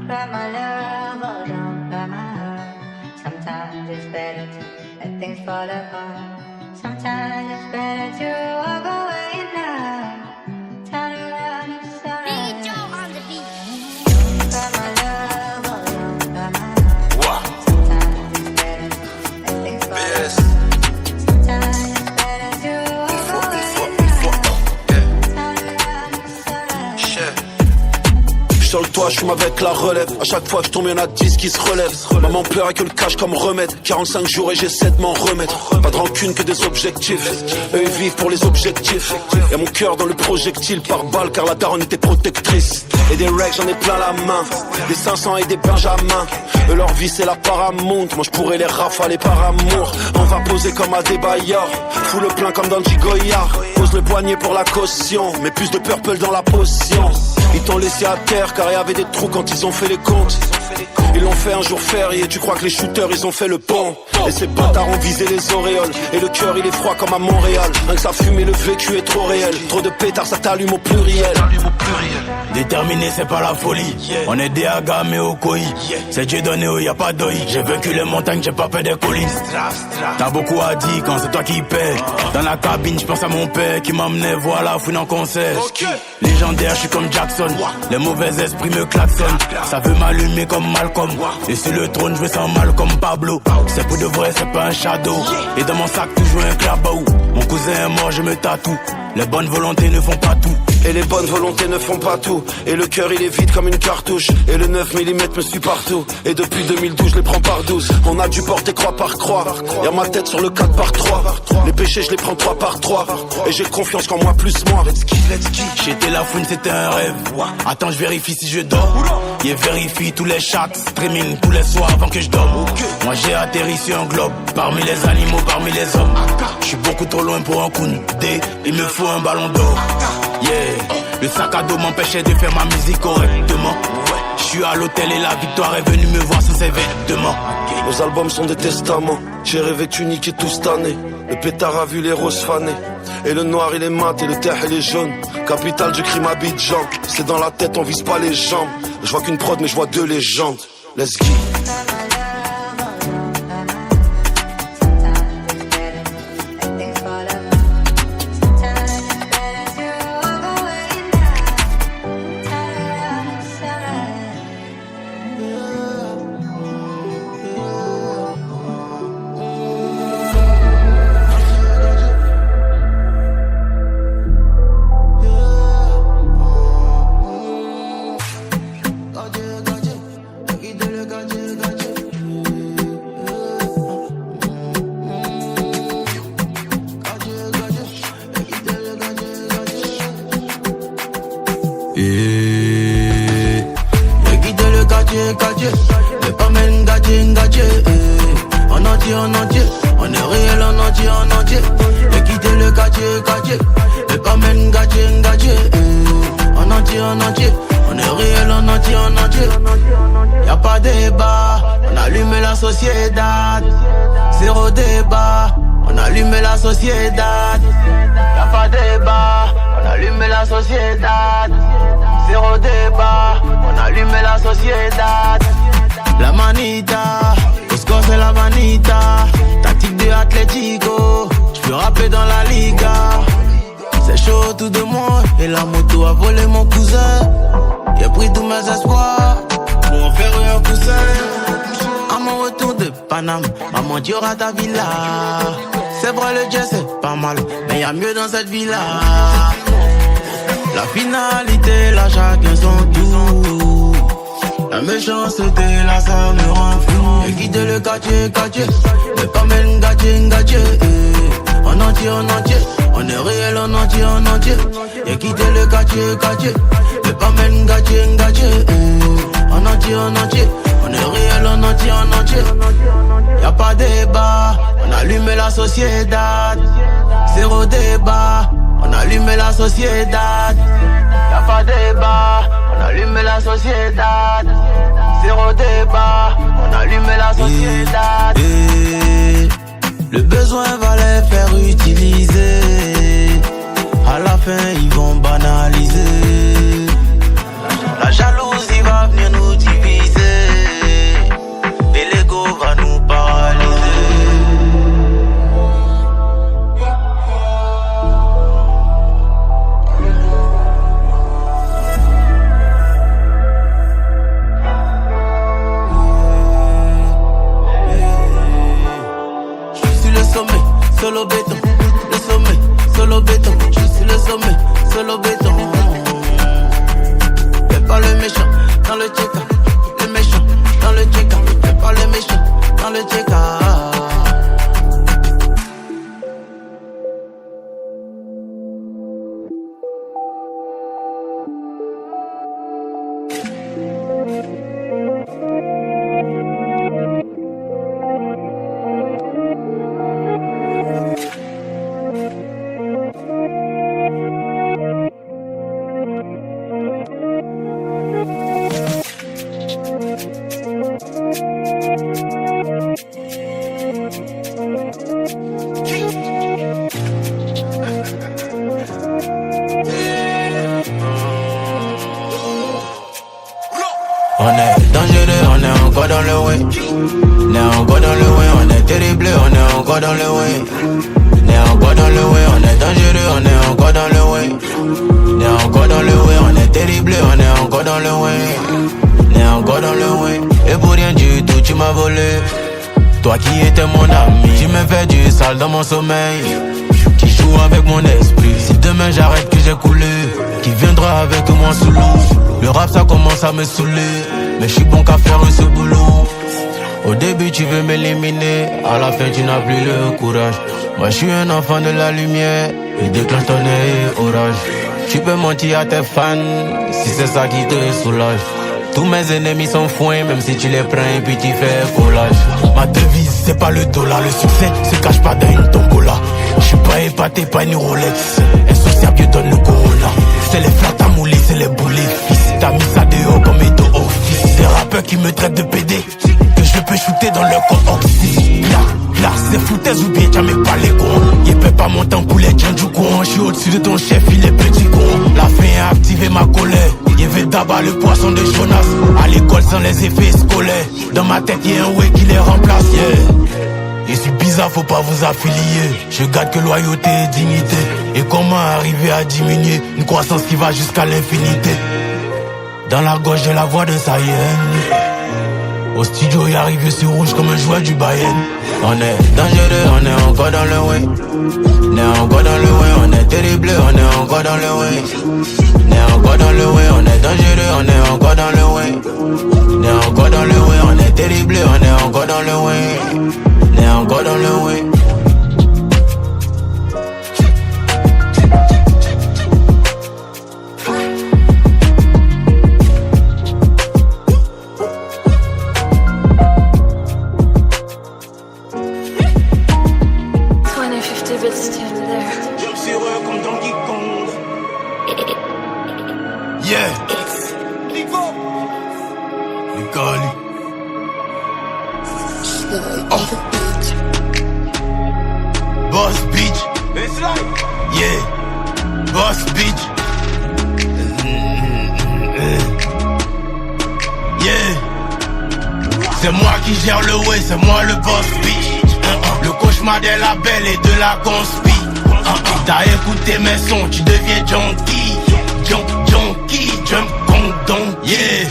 cry my love, oh don't cry my heart. Sometimes it's better to let things fall apart. Sometimes it's better to walk away now. Turn around and start. Big Joe on the beat. Don't cry my love, oh don't cry my heart. Sometimes it's better to let things fall apart. Sometimes it's better to walk away now. Turn around and start. Sur le toit, je fume avec la relève. À chaque fois que je tombe, y'en a 10 qui se relèvent. Maman pleure que le cash comme remède. 45 jours et j'essaie de m'en remettre. Pas de rancune que des objectifs. Eux ils vivent pour les objectifs. Y'a mon cœur dans le projectile par balle car la daronne était protectrice. Et des règles j'en ai plein la main. Des 500 et des benjamins. Eux leur vie c'est la Paramount. Moi je pourrais les rafaler par amour. On va poser comme à Adebayor. Fous le plein comme dans Goyard. Pose le poignet pour la caution. Mais plus de purple dans la potion. Ils t'ont laissé à terre car il y avait des trous quand ils ont fait les comptes. Ils l'ont fait un jour férié, tu crois que les shooters ils ont fait le pont. Et ces bâtards ont visé les auréoles. Et le cœur il est froid comme à Montréal. Rien que ça fume et le vécu est trop réel. Trop de pétards ça t'allume au pluriel. Déterminé c'est pas la folie. On est des Aga mais au koi. C'est Dieu donné où y a pas d'oeil. J'ai vaincu les montagnes, j'ai pas peur des collines. T'as beaucoup à dire quand c'est toi qui paie. Dans la cabine j'pense à mon père qui m'emmenait voir la fouine en concert. Légendaire je suis comme Jackson. Les mauvais esprits me klaxonnent. Ça veut m'allumer comme Malcolm. Et sur le trône je me sens mal comme Pablo. C'est pour de vrai c'est pas un shadow. Et dans mon sac toujours un clabou. Mon cousin est mort je me tatoue. Les bonnes volontés ne font pas tout. Et les bonnes volontés ne font pas tout. Et le cœur il est vide comme une cartouche. Et le 9 mm me suit partout. Et depuis 2012 je les prends par 12. On a dû porter croix par croix. Y'a ma tête sur le 4 par 3. Les péchés je les prends 3 par 3. Et j'ai confiance qu'en moi plus moi. Let's go. J'étais la fouine c'était un rêve. Attends je vérifie si je dors. Yeah, vérifie tous les chats. Streaming tous les soirs avant que je dorme. Moi j'ai atterri sur un globe. Parmi les animaux, parmi les hommes. Je suis beaucoup trop loin pour un Koundé. Il me faut un ballon d'or. Yeah, le sac à dos m'empêchait de faire ma musique correctement. Je suis à l'hôtel et la victoire est venue me voir sans ses vêtements. Nos albums sont des testaments. J'ai rêvé que tu niquais tout cette année. Le pétard a vu les roses fanées. Et le noir il est mat et le terre il est jaune. Capitale du crime Abidjan. C'est dans la tête on vise pas les jambes. Je vois qu'une prod mais je vois deux légendes. Let's go. Mais pas même gâché, en entier, on est réel en entier, et quitter le quartier, mais pas même gâché, en entier, on est réel en entier, y'a pas débat, on allume la société, zéro débat, on allume la société, y'a pas débat, on allume la société, zéro débat, on allume la société. La manita, au score c'est la manita. Tactique de Atlético, j'peux rapper dans la liga. C'est chaud autour de moi, et la moto a volé mon cousin. J'ai pris tous mes espoirs, pour en faire un coussin. À mon retour de Paname, maman tu auras ta villa. C'est vrai le jazz c'est pas mal, mais y'a mieux dans cette villa. La finalité, là chacun son tour. La méchanceté, là ça me rend fou. J'ai quitté le quartier, mais pas même gâché, en entier, on est réel en entier. J'ai quitté le quartier, mais pas même gâché, en entier, on est réel en entier. Y'a pas débat, on allume la société, zéro débat. On allume la société, y'a pas débat. On allume la société, zéro débat. On allume la société. Le besoin va les faire utiliser. À la fin ils vont banaliser. La jalousie va venir nous diviser. check-up. Les méchants dans le check-up. Fais pas les méchants dans le check-up. On est dangereux, on est encore dans le way. On est encore dans le way, on est terrible, on est encore dans le way. On est encore dans le way, on est dangereux, on est encore dans le way. On est encore dans le way, on est terrible, on est encore dans le way. On est encore dans le way. Et pour rien du tout, tu m'as volé. Toi qui étais mon ami, tu me fais du sale dans mon sommeil. Tu joues avec mon esprit. Si demain j'arrête que j'ai coulé, qui viendra avec moi sous l'eau? Le rap ça commence à me saouler, mais je suis bon qu'à faire ce boulot. Au début tu veux m'éliminer, à la fin tu n'as plus le courage. Moi je suis un enfant de la lumière, et déclenche ton œil orage. Tu peux mentir à tes fans, si c'est ça qui te soulage. Tous mes ennemis sont foins, même si tu les prends et puis tu fais collage. Ma devise c'est pas le dollar, le succès se cache pas dans une tombola. Je suis pas épaté, pas une Rolex, insociable donne le corona. C'est les flats à mouler, c'est les boulets fils. T'as mis ça dehors comme édo office. Des rappeurs qui me traitent de PD, que je peux shooter dans leur corps oxy. Là, c'est foutaise ou bien t'as même pas les cons. Il peut pas monter en poulet, tiens du coin. Je suis au-dessus de ton chef, il est petit con. La fin a activé ma colère. Il veut d'abord le poisson de Jonas. À l'école sans les effets scolaires. Dans ma tête y'a un way qui les remplace, Je suis bizarre, faut pas vous affilier. Je garde que loyauté et dignité. Et comment arriver à diminuer une croissance qui va jusqu'à l'infinité? Dans la gauche j'ai la voix de Sayenne. Au studio y arrivé sur rouge comme un joueur du Bayern. On est dangereux, on est encore dans le way. On est encore dans le way, on est terrible, on est encore dans le way. On est encore dans le way, on est dangereux, on est encore dans le way. On est encore dans le way, on est terrible, on est encore dans le way. On est encore dans le way. Boss bitch, yeah, boss bitch, yeah. C'est moi qui gère le way, c'est moi le boss bitch. Le cauchemar des labels et de la conspi. T'as écouté mes sons, tu deviens junkie, junkie, jump condom, yeah.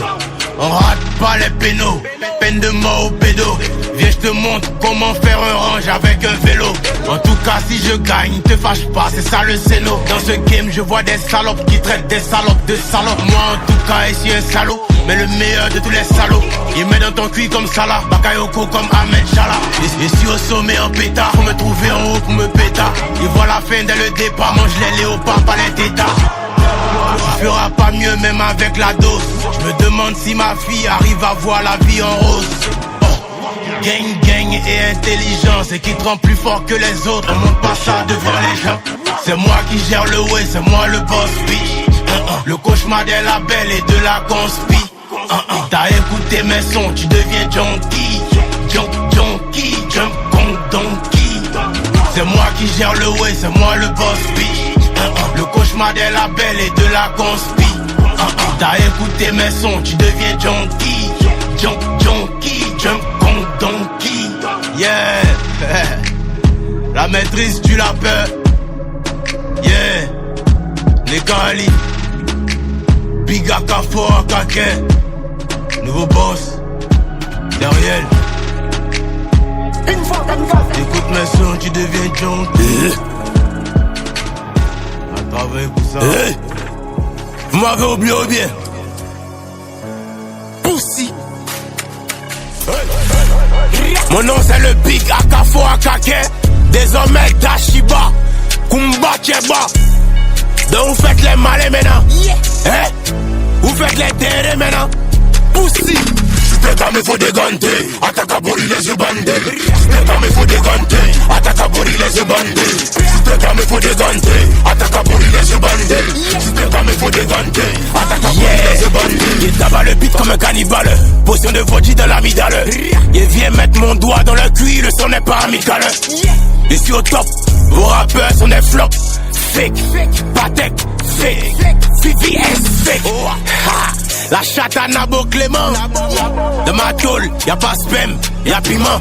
On rate pas les pénaux, peine de mort au pédo. Viens, je te montre comment faire un range avec un vélo. En tout cas, si je gagne, te fâche pas, c'est ça le zélo. Dans ce game, je vois des salopes qui traitent des salopes de salopes. Moi, en tout cas, ici un salaud, mais le meilleur de tous les salauds. Il met dans ton cul comme Salah, Bakayoko comme Ahmed Chala. Et si au sommet en pétard, faut me trouver en haut pour me pétard. Il voit la fin dès le départ, mange les léopards, pas les tétards. Tu feras pas mieux même avec la dose. Je me demande si ma fille arrive à voir la vie en rose. Gang et intelligence, et qui te rend plus fort que les autres. On monte pas ça devant les gens. C'est moi qui gère le way, c'est moi le boss bitch. Le cauchemar des labels et de la conspi. T'as écouté mes sons, tu deviens junkie, junkie, jump donkey. C'est moi qui gère le way, c'est moi le boss bitch. Le cauchemar des labels et de la conspi. T'as écouté mes sons, tu deviens junkie, junkie, jump donkey. Yeah. La maîtrise du lapin. Yeah. Les Kali. Big Akafo Akake. Nouveau boss. Derrière. Écoute mes sons, tu deviens junkie. Travaille pour ça. Vous m'avez oublié ou bien? Mon nom c'est le Big Akafo Akake. Désormais Dashiba Kumba Cheba. Donc vous faites les malais maintenant. Hein? Vous faites les terrés maintenant. Poussi. C'était comme il faut déganter. Attaque à Bori les yeux bandés. C'était comme il faut déganter. Attaque à Bori les yeux bandés. C'était comme il faut déganter. Attaque à Bori les yeux bandés. C'était comme il faut déganter. Attaque à Bori les yeux bandés. Il tabac le beat comme un cannibale. Potion de vodka dans l'amygdale. Il vient mettre mon doigt dans le cul. Le son n'est pas amical. Ici au top. Vos rappeurs sont des flops. Fake, Patek, fake, VVS, fake. La chatte à Nabo Clément. De ma tôle, y'a pas spam, y'a piment.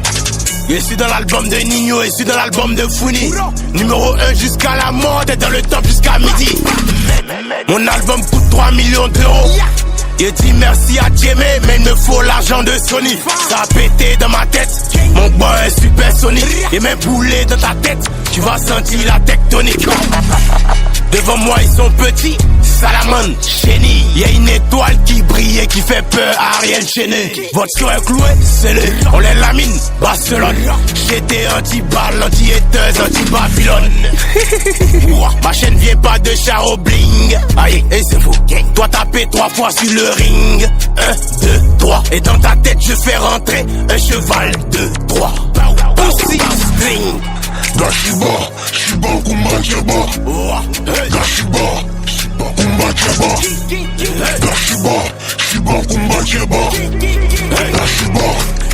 Je suis dans l'album de Nino, je suis dans l'album de Founi. Numéro 1 jusqu'à la mort, et dans le top jusqu'à midi. Mon album coûte 3 millions d'euros. Il dit merci à Jimmy, mais il me faut l'argent de Sony. Ça a pété dans ma tête, mon boy est supersonique. Et mes boulets dans ta tête, tu vas sentir la tectonique. Devant moi ils sont petits, Salamande, Chéni. Y'a une étoile qui brille et qui fait peur à Ariel Chéné. Votre son est cloué, c'est le, on les lamine, Barcelone. J'étais anti-balle, anti-hateuse, anti-Babylone. Ma chaîne vient pas de Charo Bling. Aïe, et c'est faux. Toi tapé 3 fois sur le ring. 1, 2, 3. Et dans ta tête je fais rentrer un cheval de 3. Pussy string. Dashiba, Shiba, Kumba, Cheba. Dashiba, Kumba, Cheba. Dashiba, Shiba, Kumba, Cheba. Dashiba.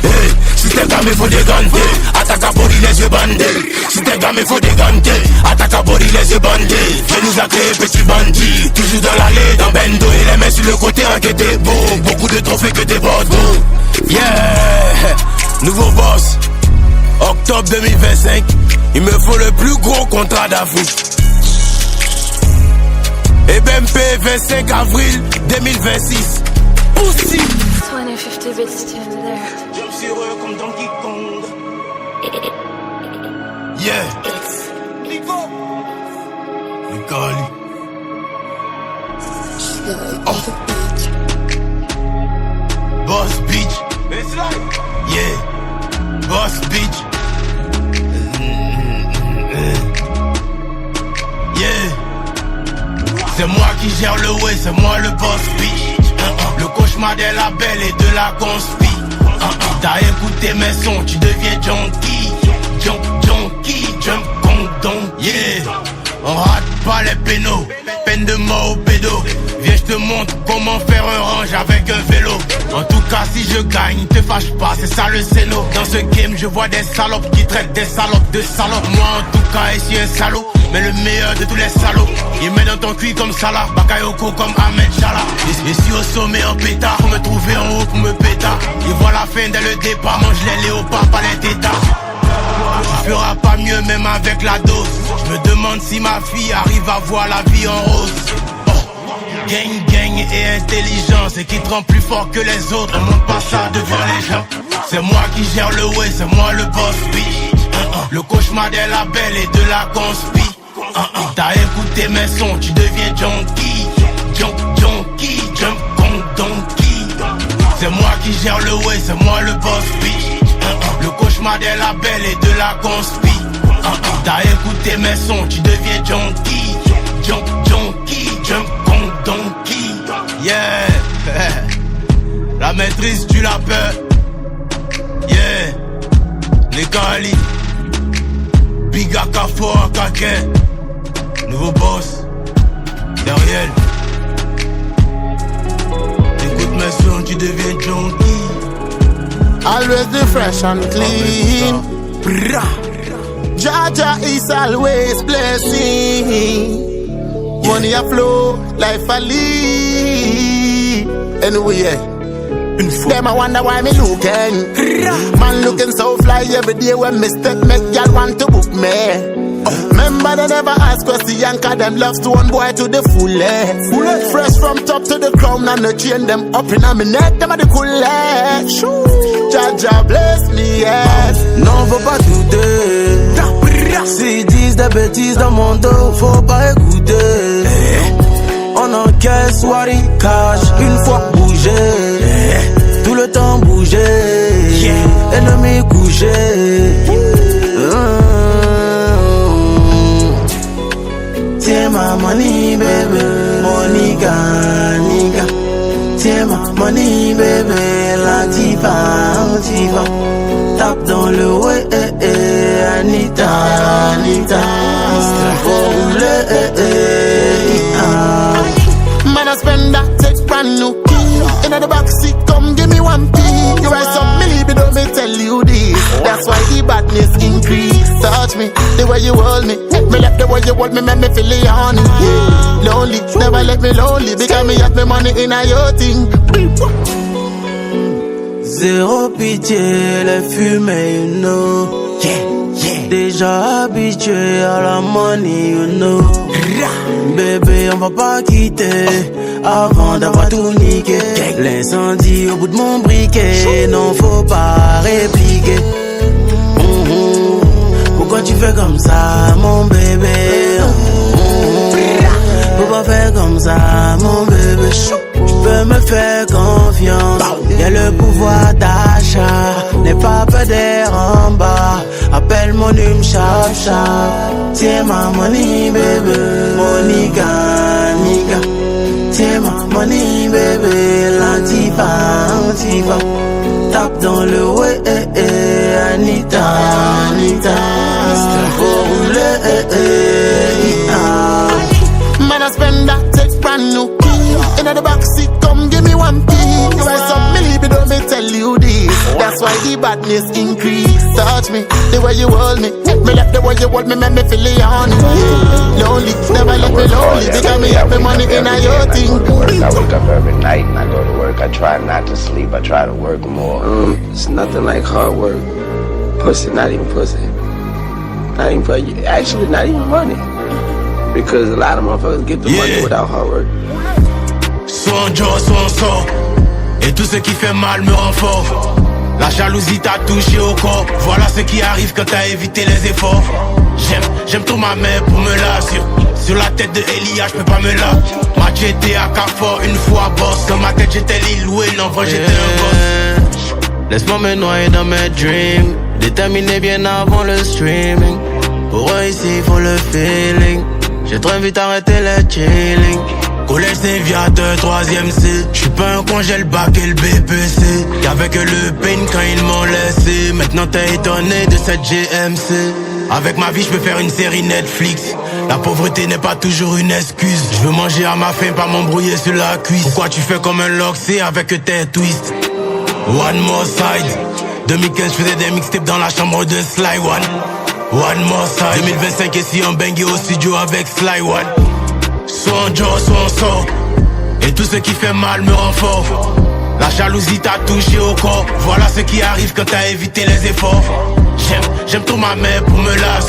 Hey, si t'es gamin faut déganter. Attaque à Bori les yeux bandés. Si t'es gamin faut déganter. Attaque à Bori les yeux bandés. Fais nous a créé petit bandit. Toujours dans l'allée, dans Bendo. Et les mains sur le côté enquêté beau. Beaucoup de trophées que t'es beau. Yeah, nouveau boss. Octobre 2025, il me faut le plus gros contrat d'Afrique. Et BMP 25 avril 2026. Pussy. 2050 bits to there. Je suis heureux comme Donkey Kong. Yeah. Nico. Nicoli. Boss bitch. Yeah. Boss bitch. Yeah. C'est moi qui gère le way, c'est moi le boss bitch. Le cauchemar des labels et de la conspi. T'as écouté mes sons, tu deviens junkie. Junkie, jump condom. Yeah. On rate pas les pénaux. Peine de mort au pédo. Viens, je te montre comment faire un range avec un vélo. En tout cas, si je gagne, te fâche pas, c'est ça le scéno. Dans ce game, je vois des salopes qui traitent des salopes de salopes. Moi, en tout cas, je suis un salaud, mais le meilleur de tous les salauds. Il met dans ton cul comme Salah, Bakayoko comme Ahmed Chala. Je suis au sommet en pétard, pour me trouver en haut pour me pétard. Il voit la fin dès le départ, mange les léopards, pas les tétards. Tu feras pas mieux même avec la dose. Je me demande si ma fille arrive à voir la vie en rose. Gang et intelligence et qui te rend plus fort que les autres. On monte pas ça devant les gens. C'est moi qui gère le way, c'est moi le boss bitch. Le cauchemar des labels et de la conspi. T'as écouté mes sons, tu deviens junkie. Junkie, jump donkey. C'est moi qui gère le way, c'est moi le boss bitch. Le cauchemar des labels et de la conspi. T'as écouté mes sons, tu deviens junkie. Junkie, jump donkey. Yeah. La maîtrise tu la peur. Yeah. Nicoli. Big Akafo Akake. Nouveau boss. Derrière. Écoute mes sons, tu deviens junkie. Always be fresh and clean. Jaja is always blessing. Money a flow, life a lead. Anyway, yeah. Them I wonder why me looking. Man looking so fly every day when me step make y'all want to book me. Remember they never ask question, cause them love to one boy to the fullest. Fresh from top to the crown and the chain them up in a me neck, them are the coolest. Jaja bless me, yes. Non, faut pas douter. S'ils disent des bêtises dans mon dos, faut pas écouter. On encaisse, Wari cash, une fois bougé. Tout le temps bougé. Ennemi couché. bouger. Tiens ma money baby, Monica, nigga. Tiens ma money baby, la diva. Tape dans le way, Anita. Faut rouler, Man, I spend that, take brand new key. In the backseat, come give me one key. You write some milli, but don't me tell you this. That's why the badness increase. Touch me, the way you hold me. Me like the way you hold me, make me feel it honey. Yeah. Lonely, never let me lonely. Because me have me money in a your thing. Zéro pitié, les fumées, you know. Déjà habitué à la money, you know. Bébé, on va pas quitter avant d'avoir tout niqué. L'incendie au bout de mon briquet, non faut pas répliquer. Pourquoi tu fais comme ça, mon bébé? Pourquoi faire comme ça, mon bébé? Tu peux me faire confiance. Y'a le pouvoir d'achat. N'aie pas peur d'être en bas. Appelle mon hume chap. Tiens ma money baby, Monica, nigga. Tiens ma money baby, la diva. Tape dans le way, Anita. Faut rouler, Man, I spend that, take brand new key. In the backseat, come give me one key. You write some milli, but don't me tell you this. That's why the badness increase. Touch me, the way you hold me. Me like the way you hold me, make me feel it honey. Lonely, never let me lonely. Because me have me money in a your thing. I wake up every night and I go to work. I try not to sleep. I try to work more. It's nothing like hard work. Pussy, not even pussy. Not even for you. Actually, not even money. Because a lot of motherfuckers get the money without hard work. Soit on Joe, soit on sort. Et tout ce qui fait mal me rend fort. La jalousie t'a touché au corps. Voilà ce qui arrive quand t'as évité les efforts. J'aime trop ma mère pour me la sur la tête de Elia, j'peux pas me la. Match j'étais à Carrefour une fois boss. Dans ma tête j'étais Lil Wayne, en vrai j'étais un boss. Laisse-moi me noyer dans mes dreams. Déterminé bien avant le streaming. Pour réussir faut le feeling. J'ai trop vite arrêté le chilling. Collège Séviateur, 3ème C. J'suis pas un con, j'ai le bac et le BPC. Qu'avec le pain quand ils m'ont laissé. Maintenant t'es étonné de cette GMC. Avec ma vie j'peux faire une série Netflix. La pauvreté n'est pas toujours une excuse. J'veux manger à ma faim, pas m'embrouiller sur la cuisse. Pourquoi tu fais comme un Loxé avec tes twists? One more side. 2015 j'faisais des mixtapes dans la chambre de Sly One more side. 2025 ici en bangé au studio avec Sly One. Soit on Joe, soit on sort. Et tout ce qui fait mal me rend fort. La jalousie t'a touché au corps. Voilà ce qui arrive quand t'as évité les efforts. J'aime trop ma mère pour me la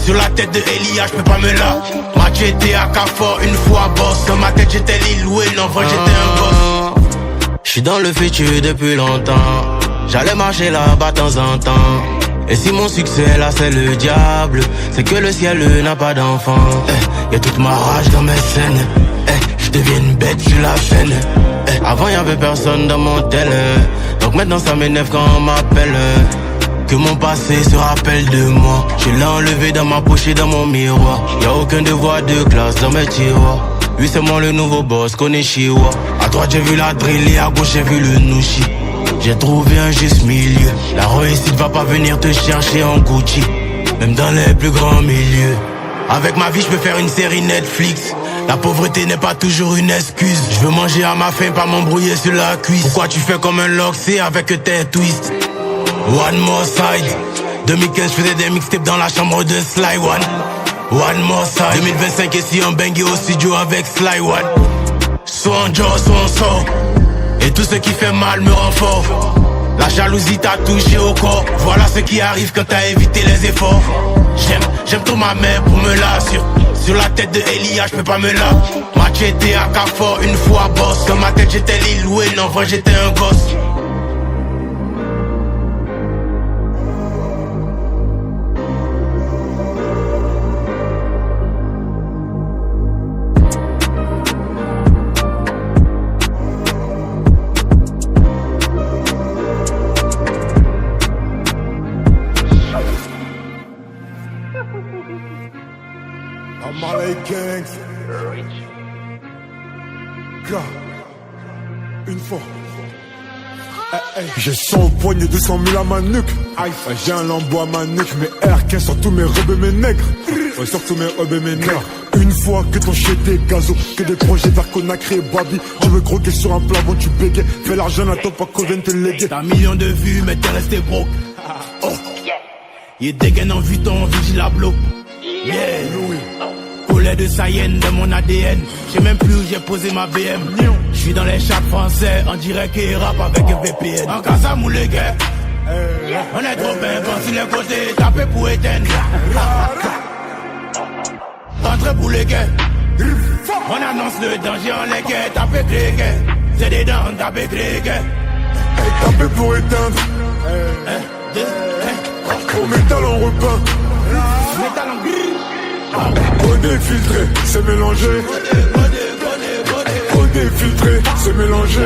sur la tête de Elia, j'peux pas me la. Match j'étais à Carrefour une fois boss. Dans ma tête j'étais Lil Wayne, en vrai j'étais un boss. J'suis dans le futur depuis longtemps. J'allais marcher là-bas de temps en temps. Et si mon succès là c'est le diable, c'est que le ciel n'a pas d'enfant. Y'a toute ma rage dans mes scènes. Je deviens une bête sur la scène. Avant y'avait personne dans mon tel. Donc maintenant ça m'énerve quand on m'appelle. Que mon passé se rappelle de moi. Je l'ai enlevé dans ma poche et dans mon miroir. Y'a aucun devoir de classe dans mes tiroirs. Lui c'est moi le nouveau boss, Konnichiwa. À droite j'ai vu la drill et à gauche j'ai vu le Nushi. J'ai trouvé un juste milieu. La réussite va pas venir te chercher en Gucci. Même dans les plus grands milieux. Avec ma vie je peux faire une série Netflix. La pauvreté n'est pas toujours une excuse. Je veux manger à ma faim, pas m'embrouiller sur la cuisse. Pourquoi tu fais comme un Loxé avec tes twists? One more side. 2015 je faisais des mixtapes dans la chambre de Sly One more side. 2025 ici en bangé au studio avec Sly One. Soit on Joe, soit on sort. Et tout ce qui fait mal me rend fort. La jalousie t'a touché au corps. Voilà ce qui arrive quand t'as évité les efforts. J'aime trop ma mère pour me la sur la tête de Elia, j'peux pas me la. Match j'étais à Carrefour une fois boss. Dans ma tête j'étais Lil Wayne, en vrai j'étais un gosse. les gangs. Gars, une fois. J'ai 100 poignées, 200 000 à ma nuque. J'ai un lambeau à ma nuque. Mes R15 sur tous mes robes et mes nègres. Sur tous mes robes et mes nègres. Une fois que ton shit est gazo, que des projets vers Conakry et Babi. Tu veux croquer sur un plat, bon tu bégais. Fais l'argent, n'attends pas qu'on vienne te léguer. T'as un million de vues, mais t'es resté broke. Oh, il dégaine en Vuitton, Vigilablo. Yeah, Collet de Sayenne de mon ADN. J'sais même plus où j'ai posé ma BM. J'suis dans les chats français, en direct et rap avec un VPN. En casa moulé gars, on est trop bien, bon sur les côtés, tapez pour éteindre. Entrez pour les gars, on annonce le danger en les gars, tapez les gars. C'est des dents, tapez les gars. Tapez pour éteindre. Au métal on repeint. Métal en gris. Codé filtré, c'est mélangé. Codé filtré, c'est mélangé.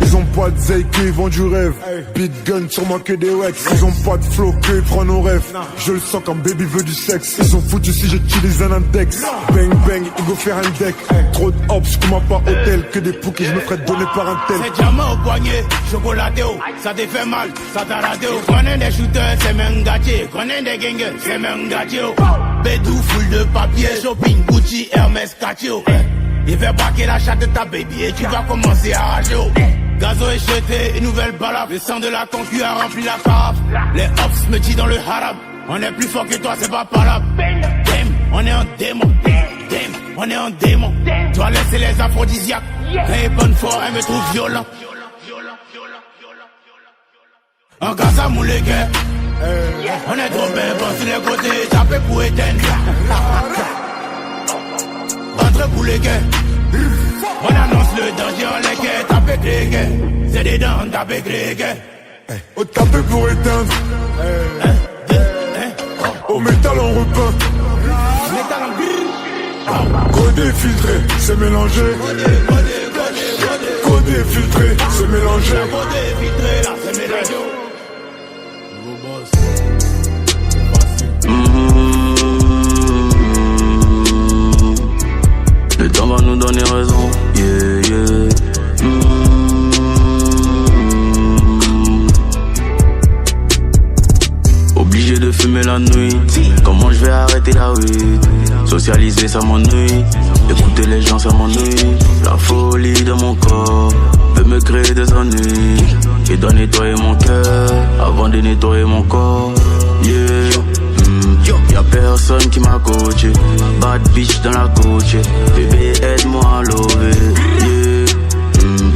Ils ont pas de zeik, ils vendent du rêve. Big gun sur moi que des wax. Ils ont pas de flow, que ils prennent nos rêves. Je le sens quand baby veut du sexe. Ils sont foutus si j'utilise un index. Bang bang, il go faire un deck. Trop de hops, je pas hôtel. Que des poules que je me ferais donner par un tel. C'est diamant au poignet, chocolaté, ça te fait mal, ça t'a raté. Connais des shooters, c'est même gâté. Connais des gangers, c'est même gâté. Bédou, full de papier, shopping, Gucci, Hermès, Catio. Il fait braquer la chatte de ta baby et tu vas commencer à rager. Gazo est jeté, une nouvelle balade. Le sang de la concu a rempli la carafe. Les hops me disent dans le haram. On est plus fort que toi, c'est pas palable. Damn, on est en démon. Damn, on est en démon. Toi laisser les aphrodisiaques. Quand elle est bonne fort, elle me trouve violent. En casa moulé gars. On est trop bien, bon sur les côtés, tapez pour éteindre. Entrez pour les gars. On annonce le danger en les gars, tapez les gars. C'est des dents, tapez les gars. Au tapé pour éteindre. Au métal on repeint. Métal en gris. Codé filtré, c'est mélangé. Codé filtré, c'est mélangé. Codé filtré, là c'est mélangé. Le temps va nous donner raison, yeah, yeah. Obligé de fumer la nuit. Comment je vais arrêter la weed? Socialiser ça m'ennuie. Écouter les gens ça m'ennuie. La folie de mon corps peut me créer des ennuis. Et dois nettoyer mon cœur avant de nettoyer mon corps. Yeah. Y'a personne qui m'a coaché. Bad bitch dans la coach. Bébé aide-moi à lever.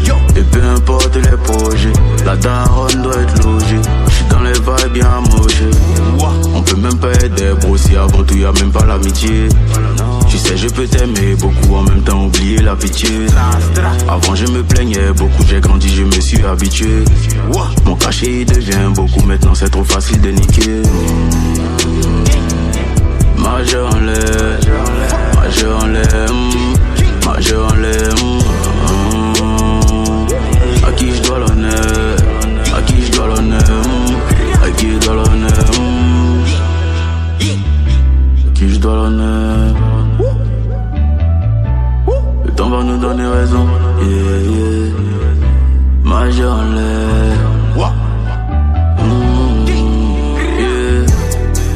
Yeah. Et peu importe les projets, la daronne doit être logée. J'suis dans les vibes bien mochées. On peut même pas être des bros si avant tout y'a même pas l'amitié. Tu sais je peux t'aimer beaucoup en même temps oublier la pitié. Avant je me plaignais beaucoup, j'ai grandi, je me suis habitué. Mon cachet il devient beaucoup, maintenant c'est trop facile de niquer. Majeur en l'air, majeur en l'air, majeur en l'air. À qui je dois l'honneur, à qui je dois l'honneur, à qui je dois l'honneur, à qui je dois l'honneur. Le temps va nous donner raison, yeah, yeah. Majeur en l'air.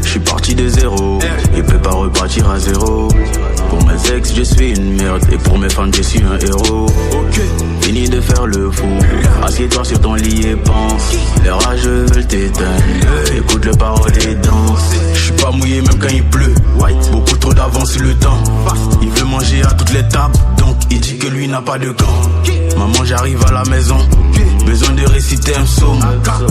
J'suis parti de zéro, il peut pas repartir à zéro. Pour mes ex je suis une merde et pour mes fans je suis un héros. Fini de faire le fou, assieds-toi sur ton lit et pense. Les rageux veulent t'éteindre, écoute les paroles et danse. J'suis pas mouillé même quand il pleut, beaucoup trop d'avance sur le temps. Il veut manger à toutes les tables, donc il dit que lui n'a pas de camp. Maman j'arrive à la maison, besoin de réciter un psaume.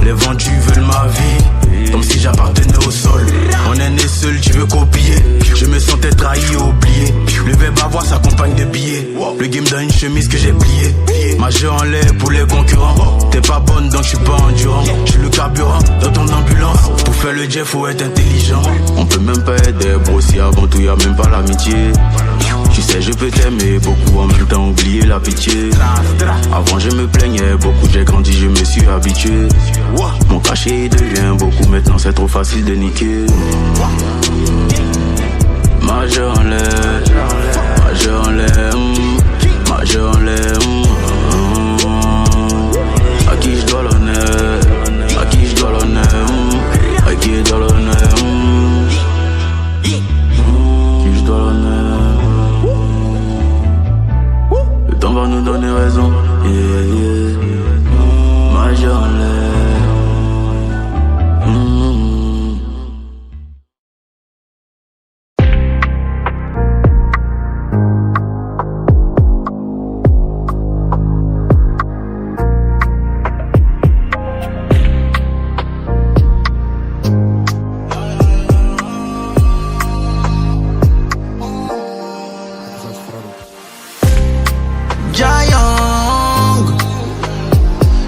Les vendus veulent ma vie, comme si j'appartenais au sol. On est né seul, tu veux copier. Je me sentais trahi et oublié. Le verbe avoir s'accompagne de billets. Le game dans une chemise que j'ai pliée. Majeur en l'air pour les concurrents. T'es pas bonne donc je suis pas endurant. Je suis le carburant dans ton ambulance. Pour faire le jet faut être intelligent. On peut même pas être des bros si avant tout y'a même pas l'amitié. Tu sais je peux t'aimer beaucoup en même temps oublier la pitié. Avant je me plaignais beaucoup, j'ai grandi, je me suis habitué. Mon cachet devient beaucoup, maintenant c'est trop facile de niquer. Majeur en l'air, majeur en l'air, majeur en l'air. À qui je dois l'honneur, à qui je dois l'honneur, à qui je dois l'honneur, qui je dois l'honneur. Le temps va nous donner raison, yeah, yeah. Majeur en l'air.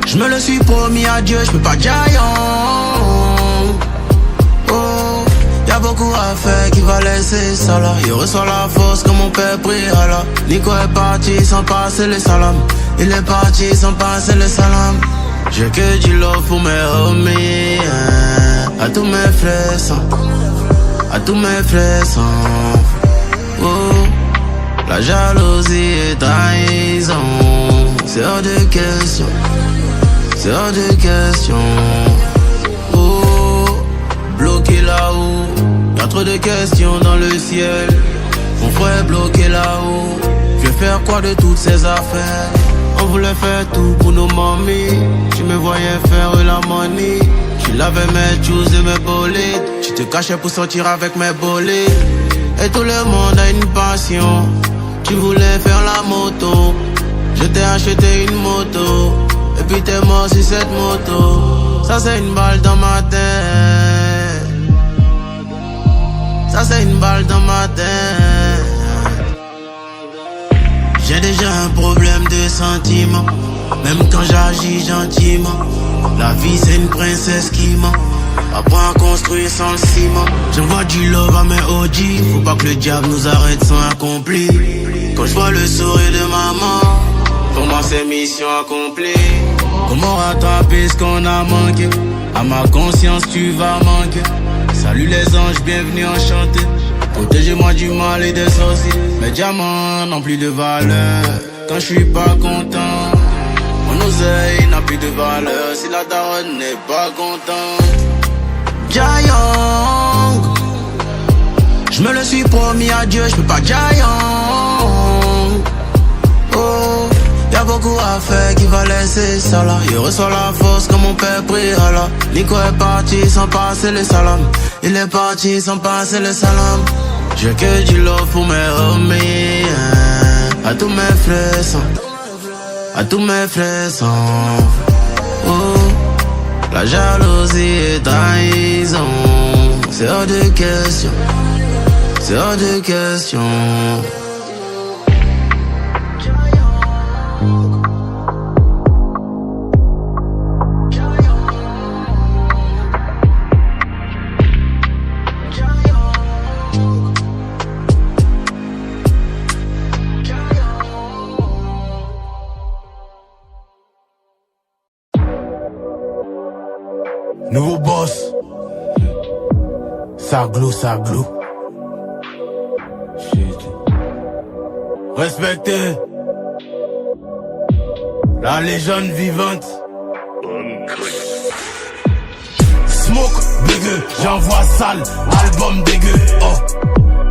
Je me le suis promis à Dieu, je peux pas giant. Oh, y'a beaucoup à faire qui va laisser ça là. Il reçoit la force comme mon père prie Allah. Nico est parti sans passer le salam. Il est parti sans passer le salam. J'ai que du love pour mes homies, à tous mes frères sans, à tous mes frères sans. Oh, la jalousie et trahison, c'est hors de question. C'est hors de question. Oh, bloqué là-haut, y'a trop de questions dans le ciel. Mon frère est bloqué là-haut. Je vais faire quoi de toutes ces affaires? On voulait faire tout pour nos mamies. Tu me voyais faire la money. Tu lavais mes shoes et mes bolides. Tu te cachais pour sortir avec mes bolides. Et tout le monde a une passion. Tu voulais faire la moto. Je t'ai acheté une moto. Et puis t'es mort sur cette moto. Ça c'est une balle dans ma tête. Ça c'est une balle dans ma tête. J'ai déjà un problème de sentiments. Même quand j'agis gentiment. La vie c'est une princesse qui ment. Apprends à construire sans le ciment. J'envoie du love à mes OG. Faut pas que le diable nous arrête sans accompli. Quand je vois le sourire de maman, pour moi c'est mission accomplie. Comment rattraper ce qu'on a manqué? À ma conscience tu vas manquer. Salut les anges, bienvenue enchanté. Protégez-moi du mal et des sorciers. Mes diamants n'ont plus de valeur quand je suis pas content. Mon oseille n'a plus de valeur si la daronne n'est pas contente. Giant, je me le suis promis à Dieu, je peux pas giant. Oh, y'a beaucoup à faire qui va laisser ça là. Il reçoit la force comme mon père prie Allah. Nico est parti sans passer le salam. Il est parti sans passer le salam. J'ai que du love pour mes homies, à tous mes frères sans, à tous mes frères sans. Oh, la jalousie et trahison, c'est hors de question. C'est hors de question. Nouveau boss. Saglou, saglou. Respectez la légende vivante. Smoke, dégueu, j'envoie sale, album dégueu. Oh,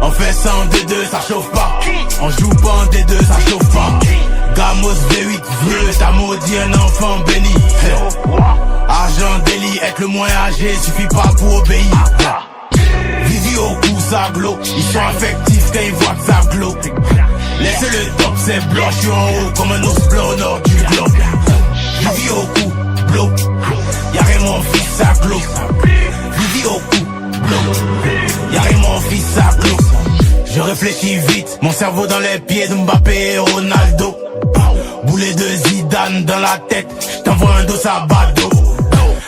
on fait ça en D2, ça chauffe pas. On joue pas en D2, ça chauffe pas. Gamos V8, vieux, t'as maudit un enfant béni. Argent, délit, être le moins âgé, suffit pas pour obéir. Vivi au cou, ça glow. Ils sont affectifs quand ils voient que ça glow. Laissez le top, c'est blanc, je suis en haut comme un ours blanc au nord du globe. Vivi au cou, blow. Y'a rien mon fils, ça glow. Vivi au cou, blow. Y'a rien mon fils, ça glow. Je réfléchis vite, mon cerveau dans les pieds de Mbappé et Ronaldo. Boulet de Zidane dans la tête, j't'envoie un dos à Bado.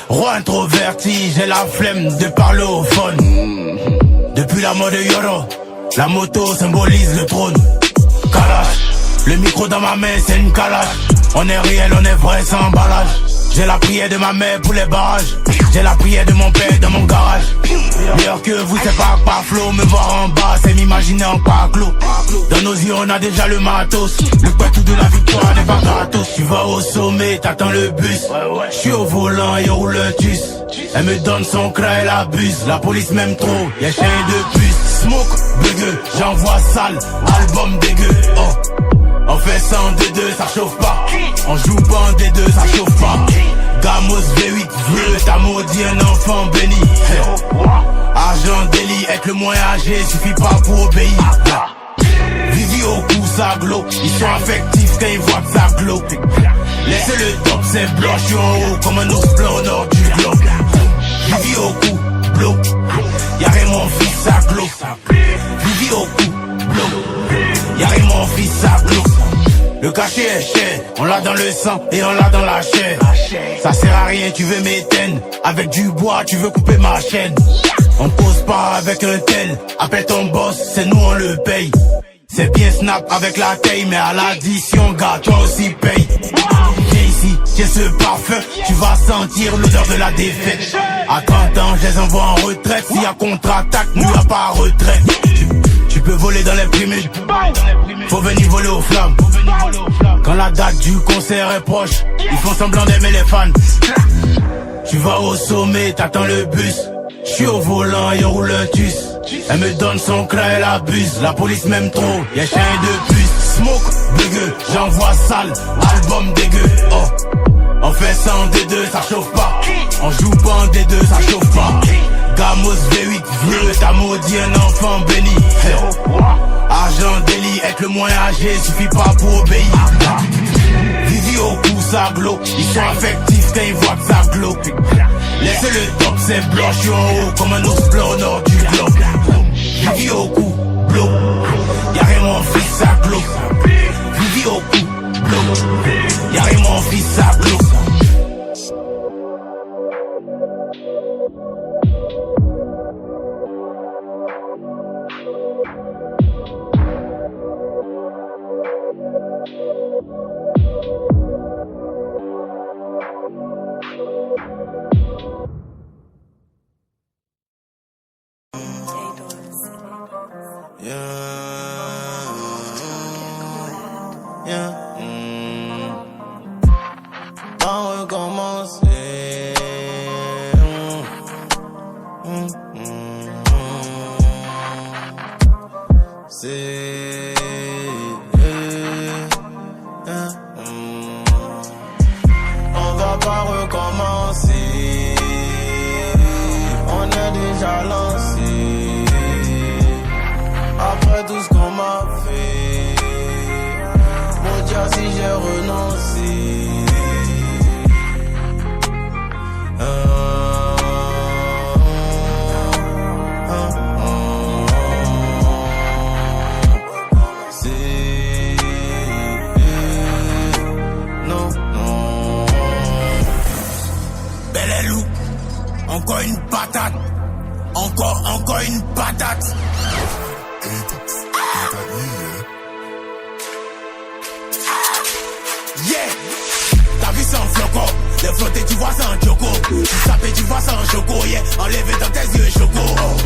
Roi introverti, j'ai la flemme de parler au phone. Depuis la mort de Yoro, la moto symbolise le trône. Kalash, le micro dans ma main c'est une calache. On est réel, on est vrai sans emballage. J'ai la prière de ma mère pour les barrages. J'ai la prière de mon père dans mon garage. Meilleur que vous, c'est pas flow. Me voir en bas, c'est m'imaginer en pas clos. Dans nos yeux, on a déjà le matos. Le tout de la victoire n'est pas gratos. Tu vas au sommet, t'attends le bus. Je suis au volant et on roule le tus. Elle me donne son cra, elle abuse. La police m'aime trop, y'a chien de puce. Smoke, bugueux, j'envoie sale. Album dégueu, oh. On fait ça en D2, ça chauffe pas. On joue pas en D2, ça chauffe pas. Gamos V8, vieux, t'as maudit un enfant béni. Argent délit, être le moins âgé, suffit pas pour obéir. Vivi au cou, ça glow. Ils sont affectifs quand ils voient que ça glow. Laissez le top, c'est blanc, je suis en haut comme un ours blanc au nord du globe. Vivi au cou, blow. Y'a Raymond fils, ça glow. Vivi au cou, blow. Y'a Raymond fils, ça glow. Le cachet est cher, on l'a dans le sang et on l'a dans la chair. Ça sert à rien, tu veux m'éteindre. Avec du bois, tu veux couper ma chaîne. On cause pas avec un tel. Appelle ton boss, c'est nous on le paye. C'est bien snap avec la taille, mais à l'addition, gars, toi aussi paye. Viens ici, j'ai ce parfum, tu vas sentir l'odeur de la défaite. À 30 ans, je les envoie en retraite. S'il y a contre-attaque, nous y'a pas retraite. Tu peux voler dans les primules, faut venir voler aux flammes. Quand la date du concert est proche, ils font semblant d'aimer les fans. Tu vas au sommet, t'attends le bus. J'suis au volant et on roule un tus. Elle me donne son cra, elle abuse. La police m'aime trop, y'a chien de puce. Smoke, bugueux, j'envoie sale. Album dégueu, oh. On fait ça en D2, ça chauffe pas. On joue pas en D2, ça chauffe pas. Gamos V8, vieux, t'as maudit un enfant béni. Argent délit, être le moins âgé, suffit pas pour obéir. Vivi au cou, ça glow. Ils sont affectifs quand ils voient que ça glow. Laissez le top, c'est blanc, je suis en haut comme un ours blanc au nord du globe. Vivi au cou, blow. Y'a Raymond fils, ça glow. Vivi au cou, blow. Y'a Raymond fils, ça glow. On recommencer. On va pas recommencer. On est déjà lancé. Après tout ce qu'on m'a fait, mon Dieu, si j'ai renoncé. Encore une patate. Encore une patate. Yeah. Ta vie sans floco. Les flotter tu vois sans choco. Tu sapé tu vois sans choco. Yeah. Enlevé dans tes yeux choco. Oh.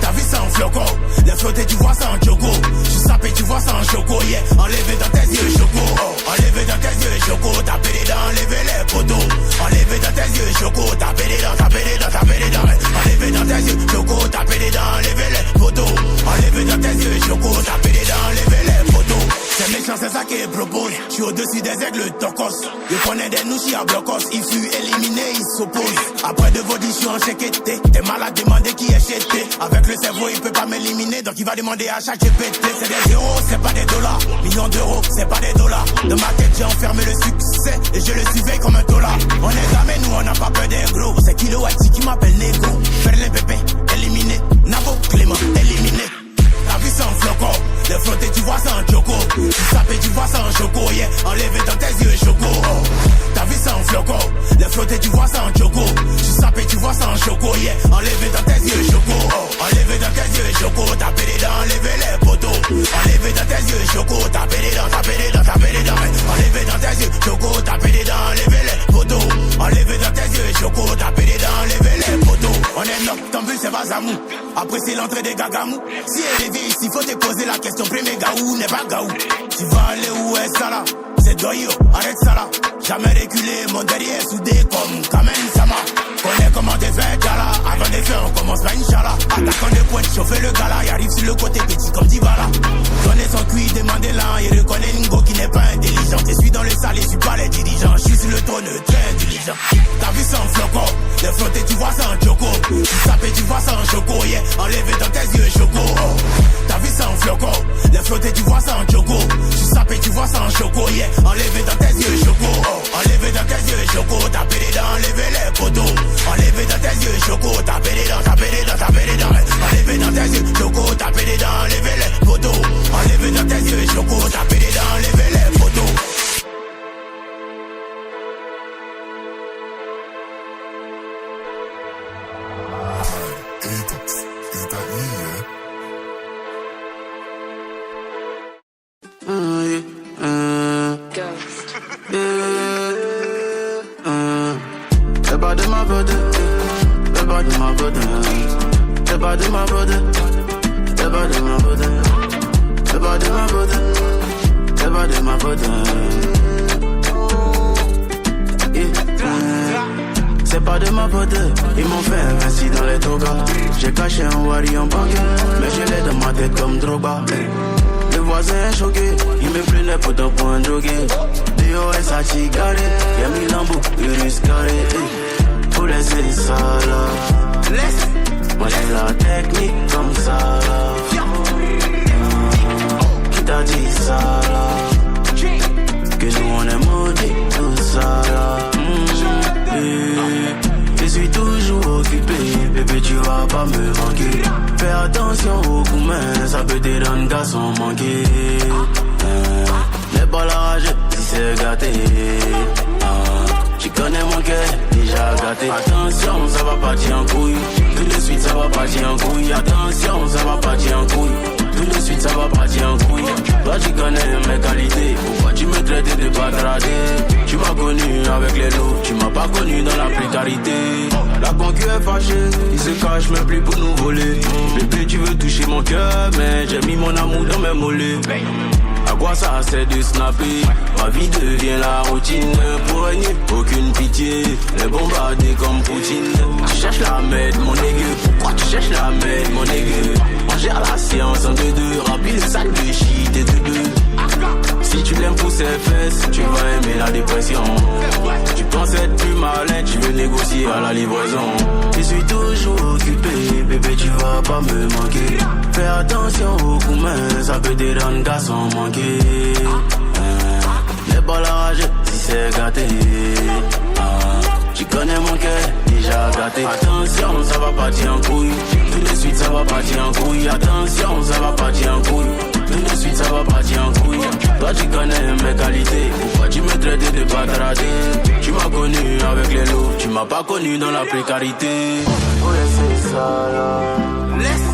Ta vie sans floco. Les flotter tu vois sans choco. Tu sapé tu vois sans choco. Yeah. Enlevé dans tes yeux choco. Oh. Enlevé dans tes yeux choco. Taper les dents, enlever les poteaux. Enlevé dans tes yeux choco. Taper les dents, taper les dents, taper les dents. Enlevé dans tes yeux choco. Taper les dents, enlever les poteaux. Enlevé dans tes yeux choco. Taper les dents, enlever les poteaux. C'est méchant, c'est ça qu'ils proposent. J'suis au-dessus des aigles tocos. Je connais des nouchis à blocos. Il fut éliminé, il s'oppose. Après de vos je suis en chéqueté. T'es malade, demandez qui est chété. Avec le cerveau, il peut pas m'éliminer. Donc il va demander à chaque GPT. C'est des euros, c'est pas des dollars. Millions d'euros, c'est pas des dollars. Dans ma tête, j'ai enfermé le succès. Et je le surveille comme un dollar. On est jamais, nous, on n'a pas peur des gros. C'est Kilo Whitey qui m'appelle Nego. Faire les pépés, éliminé. Nabo, Clément, éliminé. La vie sans floco, les flottés tu vois sans choco. Tu sapé tu vois sans choco, yeah. Enlevé dans tes yeux choco. Oh. Ta vie sans floco, les flottés tu vois sans choco. Tu sapé tu vois sans choco, yeah. Enlevé dans tes yeux choco. Oh. Enlevé dans tes yeux choco. Taper les dents, enlever les poteaux. Enlevé dans tes yeux choco. Taper les dents, taper les dents, taper les dents. Enlevé dans tes yeux choco. Taper les dents, enlever les poteaux. Enlevé après c'est l'entrée des gagamous. Si elle est vieille ici, faut te poser la question. Premier gaou n'est pas gaou. Tu vas aller où est ça là? C'est Doyo, arrête ça là. Jamais reculé, mon derrière soudé comme Kamen Sama. Connais comment t'es fait, Jala. Avant de faire, on commence par Inch'Allah. Attaquant de pointe, chauffer le gala. Il arrive sur le côté petit comme Dybala. Connais son cuit, demandez-la. Il reconnaît Ningo qui n'est pas intelligent. Je suis dans le sale, je suis pas les dirigeants. Je suis sur le trône, très intelligent. T'as vu ça en floco? Le flotté, tu vois ça en choco. Tu sapé, tu vois ça en choco. Yeah, enlevé dans tes yeux, choco. Oh. T'as vu ça en floco? Le flotté, tu vois ça en choco. Tu sapé, tu vois ça en choco. Yeah, enlevé dans tes yeux, choco. Oh. Enlevé dans tes yeux, choco. Tapé les dents, enlevé les poteaux. Enlevé dans tes yeux, choco. Tapé les dents, tapé les dents, tapé les dents. Enlevé dans tes yeux, choco. Tapé les dents, enlevé les poteaux. Enlevé dans tes yeux, choco. Tapé les dents, enlevé les poteaux. C'est pas de ma faute, ils m'ont fait un Messi dans les togas. J'ai caché un Wari en banque, mais je l'ai dans ma tête comme Drogba. Le voisin est choqué, il me prenait pour ton point drogué. DOS a chigaré, y'a mis l'embou, il risque carré. Faut laisser ça là. Laisse. Moi j'ai la technique comme ça là. Qui t'a dit ça là? Que nous on est maudit, tout ça là. Je suis toujours occupé, bébé tu vas pas me manquer. Fais attention au coup main, ça peut te rendre garçon manqué. N'aie pas la rage si c'est gâté. Tu connais mon cœur, déjà gâté. Attention, ça va partir en couille. Tout de suite ça va partir en couille. Attention, ça va partir en couille. Tout de suite ça va partir en couille. Toi tu connais mes qualités. Pourquoi tu me traites de patradé? Tu m'as connu avec les lots, tu m'as pas connu dans la précarité. La concu est fâchée, il se cache même plus pour nous voler. Bébé tu veux toucher mon cœur, mais j'ai mis mon amour dans mes mollets. À quoi ça sert de snapper? Ma vie devient la routine. Pour régner, aucune pitié. Les bombardés comme Poutine. Tu cherches la merde, mon aiguë. Pourquoi tu cherches la merde, mon aiguë? On gère la séance en 2-2. Remplis le sac de shit et de deux. Si tu l'aimes pour ses fesses, tu vas aimer la dépression. Tu penses être plus malin, tu veux négocier à la livraison. Je suis toujours occupé, bébé tu vas pas me manquer. Fais attention au coup main, ça peut te rendre garçon manqué. N'aie pas la rage si c'est gâté. Tu connais mon cœur, déjà gâté. Attention, ça va partir en couille. Tout de suite ça va partir en couille. Attention, ça va partir en couille. Tout de suite ça va partir en couille. Toi tu connais mes qualités. Pourquoi tu me traites de patradé? Tu m'as connu avec les lots, tu m'as pas connu dans la précarité. Faut laisser ça là. Laisse.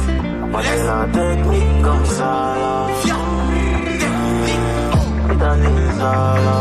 Moi j'ai la technique comme ça là. Viens. Technique. T'as dit ça là.